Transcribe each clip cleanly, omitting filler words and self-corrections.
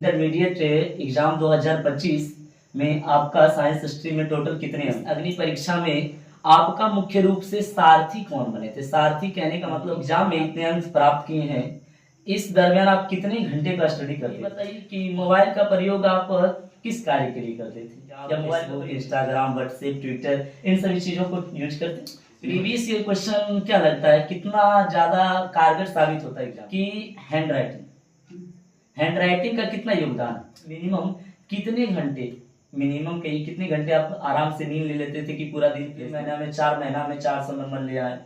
Intermediate exam 2025 में आपका science stream में टोटल कितने अंक? अग्नि परीक्षा में आपका मुख्य रूप से सारथी कौन बने थे? सारथी कहने का मतलब एग्जाम में इतने अंक प्राप्त किए हैं, इस दरमियान आप कितने घंटे का स्टडी करते थे? बताइए कि मोबाइल का प्रयोग आप किस कार्य के लिए करते थे? क्या मोबाइल को इंस्टाग्राम, व्हाट्सएप, ट्विटर इन सभी चीजों को यूज करते? प्रीवियस ईयर क्वेश्चन क्या लगता है कितना ज्यादा कारगर साबित होता है एग्जाम की? हैंड राइटिंग का कितना योगदान? मिनिमम कितने घंटे, मिनिमम कहीं कितने घंटे आप आराम से नींद ले लेते थे कि पूरा दिन? महीना में 400 नंबर ले आए,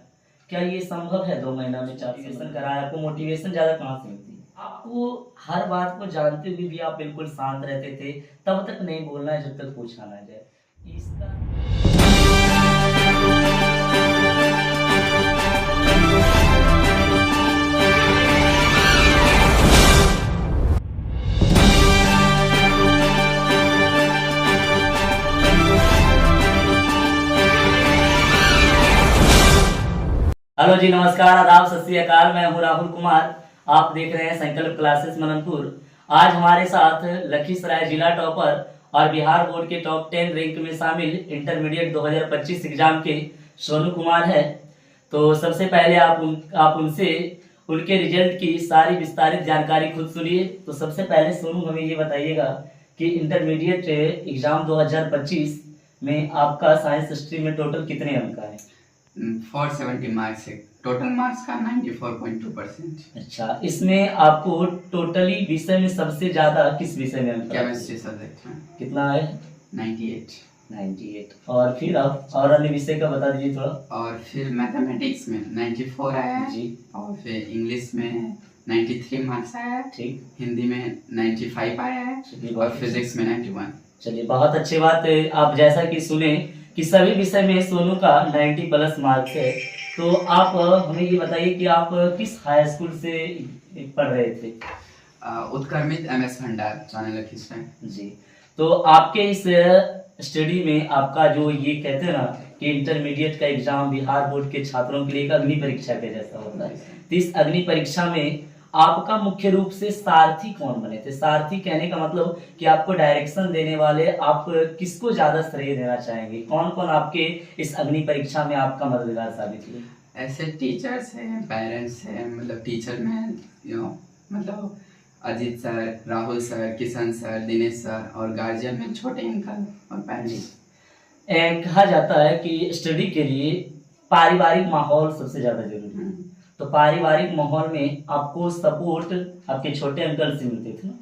क्या ये संभव है? 2 महीना में 400 कराया? आपको मोटिवेशन ज्यादा कहाँ से मिलती है? आपको हर बात को जानते हुए भी आप बिल्कुल शांत रहते थे, तब तक नहीं बोलना है जब तक पूछा ना जाए। इसका हेलो जी, नमस्कार, आदाब, सत श्री अकाल। मैं हूं राहुल कुमार, आप देख रहे हैं संकल्प क्लासेस मननपुर। आज हमारे साथ लखीसराय जिला टॉपर और बिहार बोर्ड के टॉप 10 रैंक में शामिल इंटरमीडिएट 2025 एग्जाम के सोनू कुमार है। तो सबसे पहले आप उनसे उनके रिजल्ट की सारी विस्तारित जानकारी खुद सुनिए। तो सबसे पहले सोनू हमें ये बताइएगा कि इंटरमीडिएट एग्जाम 2025 में आपका साइंस स्ट्रीम में टोटल कितने अंक है? 470 मार्क्स है। टोटल मार्क्स का 94.2%। अच्छा, इसमें आपको टोटली विषय में सबसे ज्यादा किस विषय में अंक? केमिस्ट्री सब्जेक्ट में। कितना है? 98। और फिर आप और अन्य विषय का बता दीजिए थोड़ा। और फिर मैथमेटिक्स में 94 आया है जी। और फिर इंग्लिश में 93 मार्क्स आया है। ठीक। हिंदी में 95 आया है और फिजिक्स में 91। चलिए, बहुत अच्छी बात है। आप जैसा कि सुने कि सभी विषय में सोनू का 90 प्लस मार्क्स है। तो आप हमें ये बताइए कि आप किस हाई स्कूल से पढ़ रहे थे? उत्क्रमित MS भंडार, चैनल लखीसराय। जी। तो आपके इस स्टडी में आपका जो ये कहते हैं ना कि इंटरमीडिएट का एग्जाम बिहार बोर्ड के छात्रों के लिए एक अग्नि परीक्षा के जैसा होता है, तो इस अग्नि परीक्षा में आपका मुख्य रूप से सारथी कौन बने थे? सारथी कहने का मतलब कि आपको डायरेक्शन देने वाले, आप किसको ज्यादा श्रेय देना चाहेंगे? कौन कौन आपके इस अग्नि परीक्षा में आपका मददगार साबित हुए? ऐसे टीचर्स हैं, पेरेंट्स हैं, मतलब टीचर में मतलब Ajit sir, Rahul sir, Kishan sir, Dinesh sir, और गार्जियन में छोटे अंकल और पेरेंट्स। कहा जाता है कि स्टडी के लिए पारिवारिक माहौल सबसे ज्यादा जरूरी है। तो पारिवारिक माहौल में आपको सपोर्ट आपके छोटे अंकल से मिलते थे ना?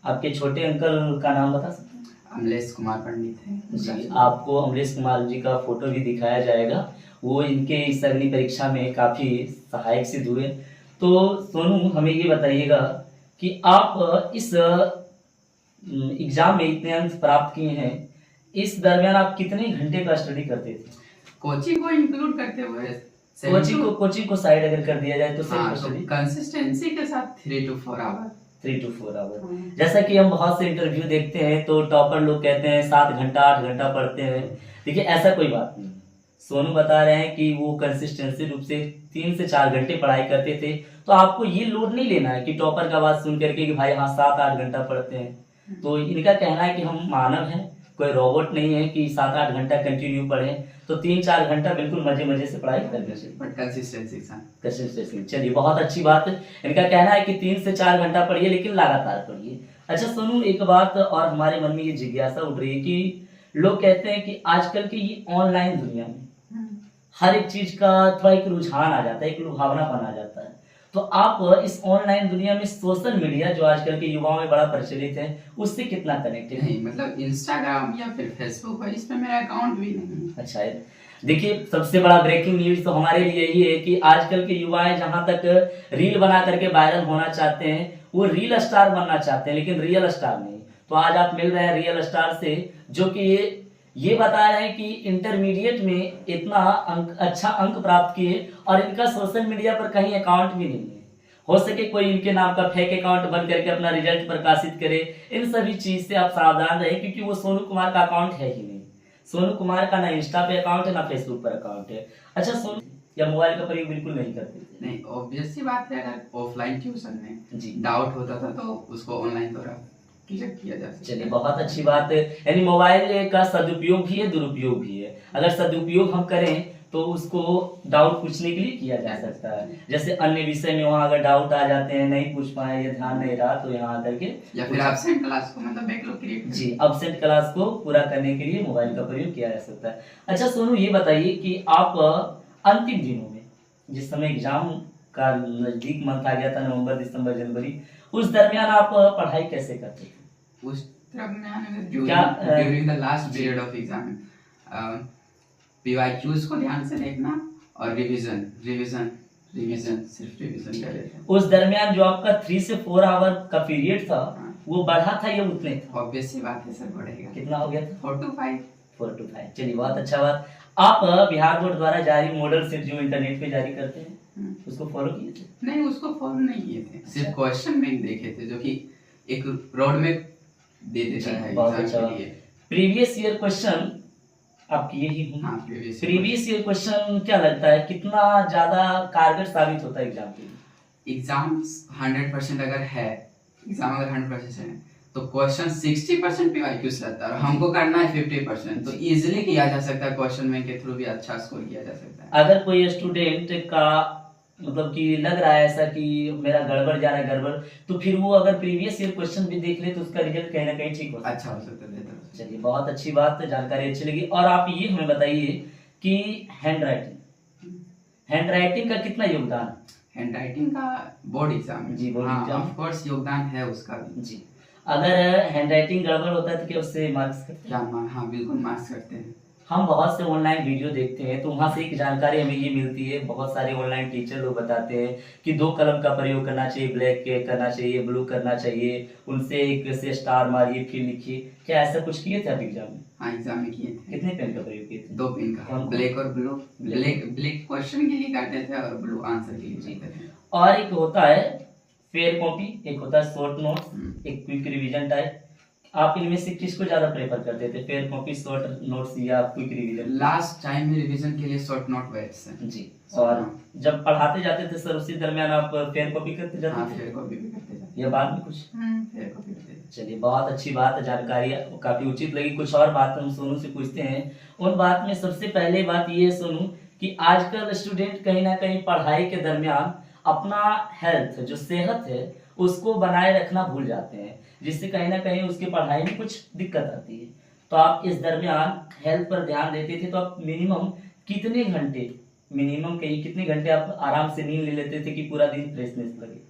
आपके छोटे अंकल का नाम बता सकते हैं? अमलेश कुमार पंडित है जी। आपको अमलेश कुमार जी का फोटो भी दिखाया जाएगा, वो इनके इस अग्नि परीक्षा में काफी सहायक सिद्ध हुए। तो सोनू हमें ये बताइएगा कि आप इस एग्जाम में इतने अंक प्राप्त किए हैं, इस दरमियान आप कितने घंटे का स्टडी करते थे? कोचिंग को इंक्लूड करते हुए कोचिंग को साइड अगर कर दिया जाए तो कंसिस्टेंसी के साथ 3 to 4 आवर। जैसा कि हम बहुत से इंटरव्यू देखते हैं तो टॉपर लोग कहते हैं 7 घंटा 8 घंटा पढ़ते हैं। देखिए, ऐसा कोई बात नहीं। सोनू बता रहे हैं कि वो कंसिस्टेंसी रूप से 3 से 4 घंटे पढ़ाई करते थे। तो आपको ये लोड नहीं लेना है कि टॉपर का बात सुन करके कि भाई हाँ 7-8 घंटा पढ़ते हैं। तो इनका कहना है कि हम मानव हैं, कोई रोबोट नहीं है कि 7-8 घंटा कंटिन्यू पढ़े। तो 3-4 घंटा बिल्कुल मजे से पढ़ाई करनी चाहिए, कंसिस्टेंसी। चलिए, बहुत अच्छी बात है। इनका कहना है कि 3 से 4 घंटा पढ़िए, लेकिन लगातार पढ़िए। अच्छा सोनू, एक बात और हमारे मन में ये जिज्ञासा उठ रही है कि लोग कहते हैं कि आजकल की ये ऑनलाइन दुनिया में हर एक चीज का थोड़ा एक रुझान आ जाता है, एक लुभावनापन आ जाता है। तो आप इस ऑनलाइन दुनिया में सोशल मीडिया जो आजकल के युवाओं में बड़ा प्रचलित है, उससे कितना कनेक्टेड है? मतलब इंस्टाग्राम या फिर फेसबुक है, इसमें मेरा अकाउंट भी नहीं। अच्छा है। देखिए, सबसे बड़ा ब्रेकिंग न्यूज तो हमारे लिए यही है कि आजकल के युवाएं जहां तक रील बना करके वायरल होना चाहते हैं, वो रील स्टार बनना चाहते हैं, लेकिन रियल स्टार नहीं। तो आज आप मिल रहे हैं रियल स्टार से, जो कि ये बता रहे हैं कि इंटरमीडिएट में इतना अच्छा अंक प्राप्त किए और इनका सोशल मीडिया पर कहीं अकाउंट भी नहीं है। हो सके कोई इनके नाम का फेक अकाउंट बन करके अपना रिजल्ट प्रकाशित करे। इन सभी चीज से आप सावधान रहे, क्योंकि वो सोनू कुमार का अकाउंट है ही नहीं। सोनू कुमार का ना इंस्टा पे अकाउंट है, ना फेसबुक पर अकाउंट है। अच्छा सोनू, या मोबाइल का प्रयोग बिल्कुल नहीं करते थे? नहीं, ऑब्वियस सी बात है, अगर ऑफलाइन ट्यूशन में जी डाउट होता था तो उसको ऑनलाइन द्वारा क्लियर किया जा सकता चलिए है। बहुत अच्छी बात है। यानी मोबाइल का सदुपयोग भी है, दुरुपयोग भी है। अगर सदुपयोग हम करें तो उसको डाउट पूछने के लिए किया जा सकता है। जैसे अन्य विषय में वहाँ अगर डाउट आ जाते हैं, नहीं पूछ पाए या ध्यान नहीं रहा, तो यहाँ आकर के या फिर एब्सेंट क्लास को मतलब बैकलॉग क्रिएट जी एब्सेंट क्लास को पूरा करने के लिए मोबाइल का प्रयोग किया जा सकता है। अच्छा सोनू, ये बताइए कि आप अंतिम दिनों में, जिस समय एग्जाम का नजदीक मंथ आ गया था, नवंबर दिसंबर जनवरी, उस दरमियान आप पढ़ाई कैसे करते थे? उस दरमियान क्या, during the last period of exam PYQs को ध्यान से देखना और रिवीजन रिवीजन रिवीजन सिर्फ रिवीजन कर लेते हैं। उस दरमियान जो आपका 3 से 4 आवर का पीरियड था, हाँ। वो बढ़ा था या उतने था? ऑब्वियस सी बात है सर, बढ़ेगा। कितना हो गया था? 4 to 5। 4 to 5। चलिए बहुत अच्छा बात। आप बिहार बोर्ड द्वारा जारी मॉडल सेट जो इंटरनेट पे जारी करते हैं, उसको फॉलो किए थे? नहीं, उसको फॉलो नहीं किए थे, सिर्फ क्वेश्चन बैंक देखे थे, जो कि एक रोड मैप दे देता है बहुत एग्जाम अच्छा। के लिए। प्रीवियस ईयर क्वेश्चन आप किए ही होंगे। हाँ, प्रीवियस ईयर क्वेश्चन क्या लगता है कितना ज्यादा कारगर साबित होता है एग्जाम के लिए? एग्जाम 100% अगर है, एग्जाम अगर 100% है तो क्वेश्चन 60% पीवाईक्यूज रहता है और हमको करना है 50%, तो इजीली किया जा सकता है। क्वेश्चन बैंक के थ्रू भी अच्छा स्कोर किया जा सकता है। अगर कोई स्टूडेंट का मतलब कि लग रहा है ऐसा कि मेरा गड़बड़ जा रहा है, गड़बड़, तो फिर वो अगर प्रीवियस ईयर क्वेश्चन भी देख ले तो उसका रिजल्ट कहीं ना कहीं ठीक हो अच्छा हो सकता है, बेहतर हो सकता चलिए बहुत अच्छी बात, जानकारी अच्छी लगी। और आप ये हमें बताइए कि हैंड राइटिंग का कितना योगदान? है। हैंड राइटिंग का बोर्ड एग्जाम में जी, बोर्ड एग्जाम। ऑफ कोर्स योगदान है उसका भी। जी, अगर हैंड राइटिंग गड़बड़ होता है तो क्या उससे मार्क्स करते हैं? क्या हाँ, बिल्कुल मार्क्स करते हैं। हम बहुत से ऑनलाइन वीडियो देखते हैं तो वहाँ से एक जानकारी हमें ये मिलती है, बहुत सारे ऑनलाइन टीचर लोग बताते हैं कि 2 कलम का प्रयोग करना चाहिए, ब्लैक करना चाहिए, ब्लू करना चाहिए, उनसे एक से स्टार मारिए फिर लिखिए। क्या ऐसा कुछ किए थे आप एग्जाम में? हाँ, एग्जाम में किए थे। कितने पेन का प्रयोग किए थे? 2 पेन का, ब्लैक और ब्लू। ब्लैक क्वेश्चन के लिए करते थे और ब्लू आंसर के लिए करते थे। और एक होता है फेयर कॉपी, एक होता है शॉर्ट नोट्स, एक क्विक रिवीजन टाइप। आप इनमें से किसको ज्यादा प्रेफर करते थे, फेयर कॉपी, शॉर्ट नोट्स या क्विक रिवीजन? लास्ट टाइम में रिवीजन के लिए शॉर्ट नोट बेस्ट है जी। और जब पढ़ाते जाते थे सर उसी दरमियान आप फेयर कॉपी करते जाते थे? फेयर कॉपी भी करते जाते। या बाद में कुछ? फेयर कॉपी करते थे। चलिए बहुत अच्छी बात है, जानकारी काफी उचित लगी। कुछ और बात हम सोनू से पूछते हैं। उन बात में सबसे पहले बात ये है सोनू कि आजकल स्टूडेंट कहीं ना कहीं पढ़ाई के दरमियान अपना हेल्थ, जो सेहत है, उसको बनाए रखना भूल जाते हैं, जिससे कहीं ना कहीं उसकी पढ़ाई में कुछ दिक्कत आती है। तो आप इस दरमियान हेल्थ पर ध्यान देते थे तो आप मिनिमम कितने घंटे आप आराम से नींद ले लेते थे कि पूरा दिन फ्रेशनेस लगे?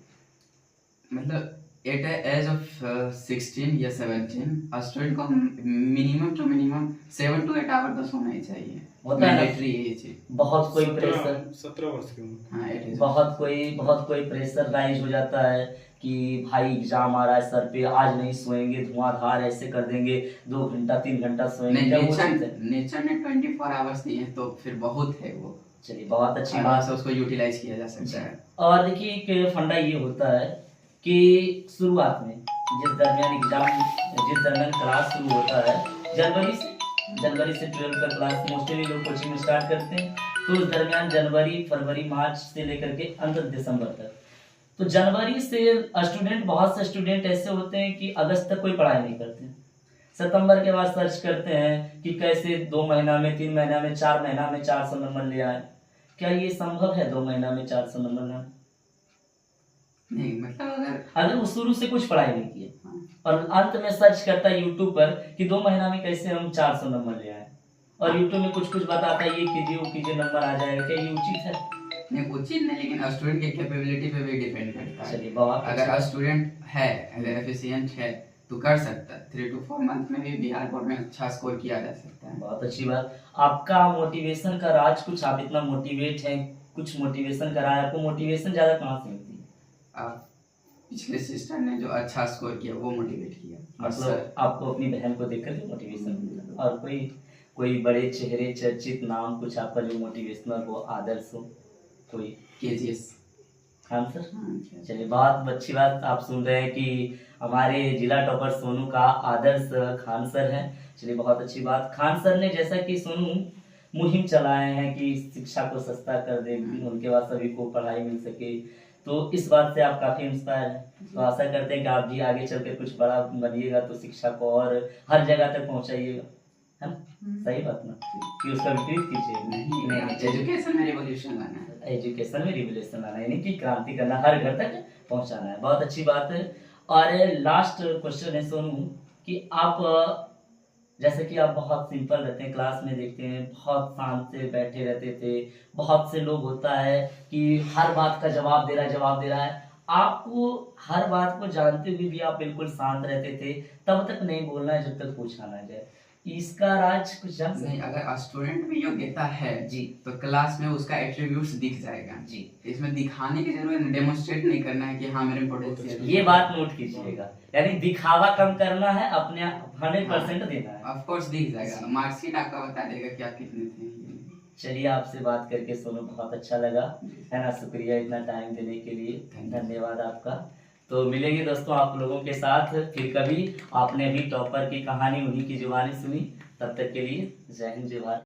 मतलब एट एज ऑफ 16 या 17 स्टूडेंट को minimum two minimum 7 to 8 hour तो सोना ही चाहिए। होता है मैंडेटरी एज है। बहुत कोई प्रेशर, 17 वर्ष की उम्र। हाँ, 8 बहुत कोई प्रेशर राइज हो जाता है कि भाई एग्जाम आ रहा है सर पे, आज नहीं सोएंगे, धुआंधार ऐसे कर देंगे, 2 घंटा 3 घंटा सोएंगे। क्या वो चीज़ है? नेचर ने 24 आवर्स दिए हैं तो फिर बहुत है वो। चलिए बहुत अच्छी आराम बात से उसको यूटिलाइज किया जा सकता है। और देखिए एक फंडा ये होता है कि शुरुआत में जिस दरमियान क्लास शुरू होता है, जनवरी से 12 का क्लास मोस्टली लोग कोचिंग स्टार्ट करते हैं, तो उस दरमियान जनवरी, फरवरी, मार्च से लेकर के अंत दिसंबर तक, तो जनवरी से बहुत से स्टूडेंट ऐसे होते हैं कि अगस्त तक कोई पढ़ाई नहीं करते। सितंबर के बाद सर्च करते हैं कि कैसे 2 महीना में, 3 महीना में, 4 महीना में 400 नंबर ले आए। क्या ये संभव है 2 महीना में 400 नंबर लाना? नहीं, मतलब अगर वो शुरू से कुछ पढ़ाई नहीं किए हाँ। और अंत में सर्च करता है यूट्यूब पर कि 2 महीना में कैसे हम 400 नंबर ले आए, और यूट्यूब में कुछ बताता है ये कीजिए वो कीजिए नंबर आ जाएगा, क्या ये उचित है? नहीं, उचित नहीं, लेकिन स्टूडेंट की कैपेबिलिटी पे भी डिपेंड करता है। चलिए बहुत अगर स्टूडेंट है, अगर एफिशिएंट है तो कर सकता है। 3 to 4 मंथ में भी बिहार बोर्ड में अच्छा स्कोर किया जा सकता है। बहुत अच्छी बात। आपका मोटिवेशन का राज कुछ, आप इतना मोटिवेट हैं, कुछ मोटिवेशन करा है, आपको मोटिवेशन ज्यादा कहाँ से मिलती है? पिछले सिस्टर ने जो अच्छा स्कोर किया वो मोटिवेट किया। मतलब आपको अपनी बहन को देखकर के मोटिवेशन मिलता, और कोई बड़े चेहरे, चर्चित नाम, कुछ आपका जो मोटिवेशनल हो, आदर्श हो कोई? KGS Khan sir. चलिए बहुत अच्छी बात, आप सुन रहे हैं कि हमारे जिला टॉपर सोनू का आदर्श खान सर हैं। चलिए बहुत अच्छी बात। खान सर ने जैसा कि सोनू मुहिम चलाए हैं कि शिक्षा को सस्ता कर दे, उनके बाद सभी को पढ़ाई मिल सके, तो इस बात से आप काफी इंस्पायर हैं। तो आशा करते हैं कि आप भी आगे चलकर कुछ बड़ा बनिएगा, तो शिक्षा को और हर जगह तक पहुंचाइएगा, है ना? सही बात ना, कि उसका विपरीत कीजिए नहीं, एजुकेशन में रिवॉल्यूशन लाना है। एजुकेशन में रिवोल्यूशन लाना, यानी कि क्रांति करना, हर घर तक पहुंचाना है। बहुत अच्छी बात है। और लास्ट क्वेश्चन है सोनू, कि आप जैसे कि आप बहुत सिंपल रहते हैं, क्लास में देखते हैं बहुत शांत से बैठे रहते थे, बहुत से लोग होता है कि हर बात का जवाब दे रहा है, आपको हर बात को जानते हुए भी आप बिल्कुल शांत रहते थे, तब तक नहीं बोलना है जब तक पूछा ना जाए, इसका राज कुछ जान सकते नहीं, हैं? अगर स्टूडेंट में योग्यता है जी तो क्लास में उसका एट्रीब्यूट्स दिख जाएगा। जी, इसमें दिखाने की जरूरत नहीं, डेमोन्स्ट्रेट नहीं करना है कि हाँ मेरे में पोटेंशियल ये बात नोट कीजिएगा, यानी दिखावा कम करना है, अपने 100% देना है। ऑफ कोर्स दिख जाएगा, मार्कशीट आपका बता देगा कि आप कितने थे। चलिए, आपसे बात करके सोनू बहुत अच्छा लगा, है ना? शुक्रिया इतना टाइम देने के लिए, धन्यवाद आपका। तो मिलेंगे दोस्तों आप लोगों के साथ फिर कभी। आपने अभी टॉपर की कहानी उन्हीं की जुबानी सुनी, तब तक के लिए जय हिंद, जय भारत।